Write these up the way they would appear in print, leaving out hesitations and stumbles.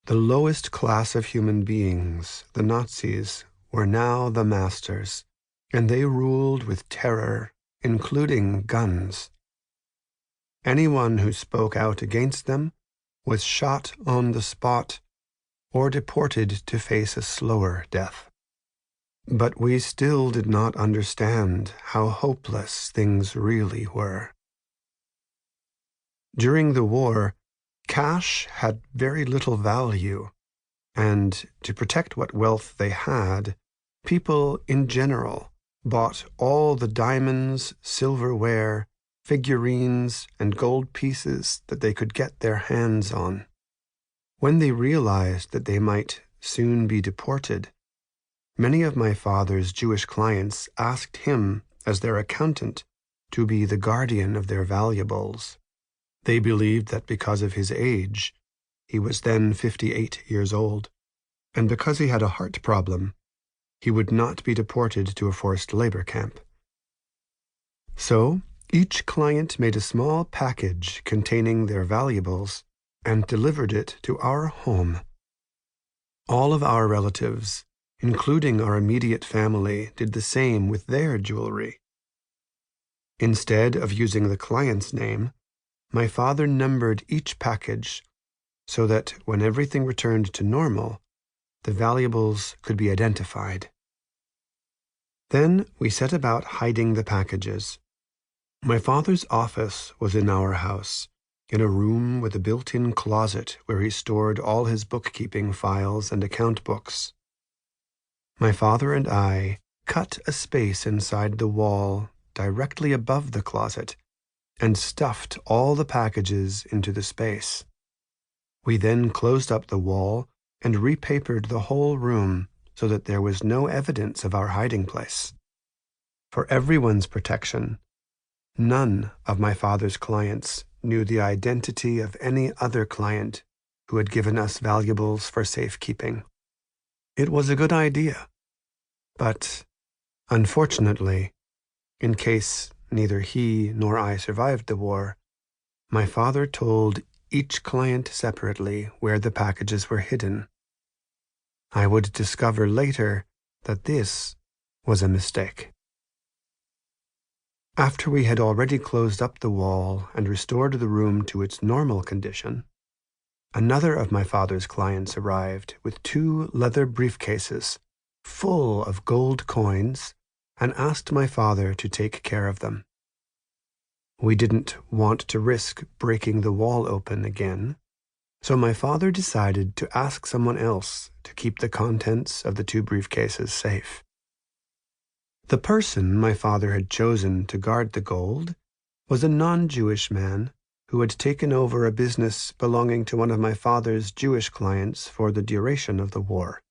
The lowest class of human beings, the Nazis, were now the masters, and they ruled with terror, including guns. Anyone who spoke out against them was shot on the spot or deported to face a slower death. But we still did not understand how hopeless things really were. During the war, cash had very little value, and to protect what wealth they had, people in general bought all the diamonds, silverware, figurines, and gold pieces that they could get their hands on. When they realized that they might soon be deported, many of my father's Jewish clients asked him, as their accountant, to be the guardian of their valuables. They believed that because of his age, he was then 58 years old, and because he had a heart problem, he would not be deported to a forced labor camp. So, each client made a small package containing their valuables and delivered it to our home. All of our relatives, including our immediate family, did the same with their jewelry. Instead of using the client's name, my father numbered each package so that when everything returned to normal, the valuables could be identified. Then we set about hiding the packages. My father's office was in our house, in a room with a built-in closet where he stored all his bookkeeping files and account books. My father and I cut a space inside the wall directly above the closet and stuffed all the packages into the space. We then closed up the wall and repapered the whole room so that there was no evidence of our hiding place. For everyone's protection, none of my father's clients knew the identity of any other client who had given us valuables for safekeeping. It was a good idea, but unfortunately, in case neither he nor I survived the war, my father told each client separately where the packages were hidden. I would discover later that this was a mistake. After we had already closed up the wall and restored the room to its normal condition, another of my father's clients arrived with 2 leather briefcases full of gold coins and asked my father to take care of them. We didn't want to risk breaking the wall open again, so my father decided to ask someone else to keep the contents of the 2 briefcases safe. The person my father had chosen to guard the gold was a non-Jewish man who had taken over a business belonging to one of my father's Jewish clients for the duration of the war.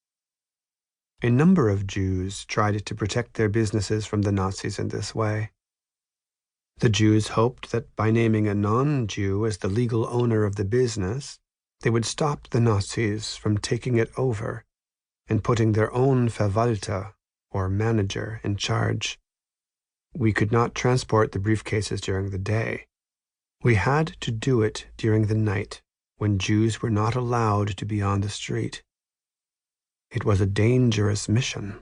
A number of Jews tried to protect their businesses from the Nazis in this way. The Jews hoped that by naming a non-Jew as the legal owner of the business, they would stop the Nazis from taking it over and putting their own Verwalter, or manager, in charge. We could not transport the briefcases during the day. We had to do it during the night, when Jews were not allowed to be on the street. It was a dangerous mission.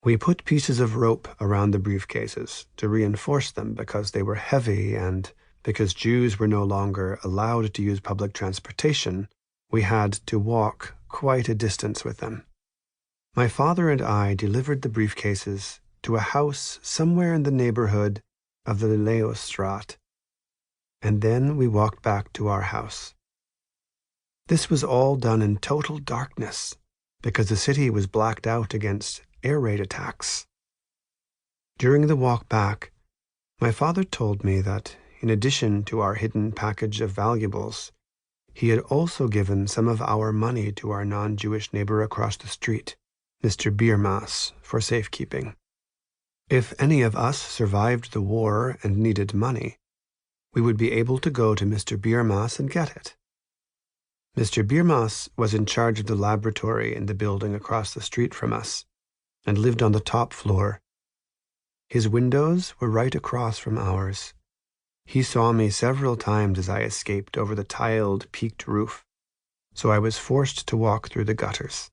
We put pieces of rope around the briefcases to reinforce them because they were heavy and because Jews were no longer allowed to use public transportation, we had to walk quite a distance with them. My father and I delivered the briefcases to a house somewhere in the neighborhood of the Leostraat, and then we walked back to our house. This was all done in total darkness because the city was blacked out against air raid attacks. During the walk back, my father told me that, in addition to our hidden package of valuables, he had also given some of our money to our non-Jewish neighbor across the street, Mr. Biermaas, for safekeeping. If any of us survived the war and needed money, we would be able to go to Mr. Biermaas and get it. Mr. Biermaas was in charge of the laboratory in the building across the street from us and lived on the top floor. His windows were right across from ours. He saw me several times as I escaped over the tiled, peaked roof. so I was forced to walk through the gutters.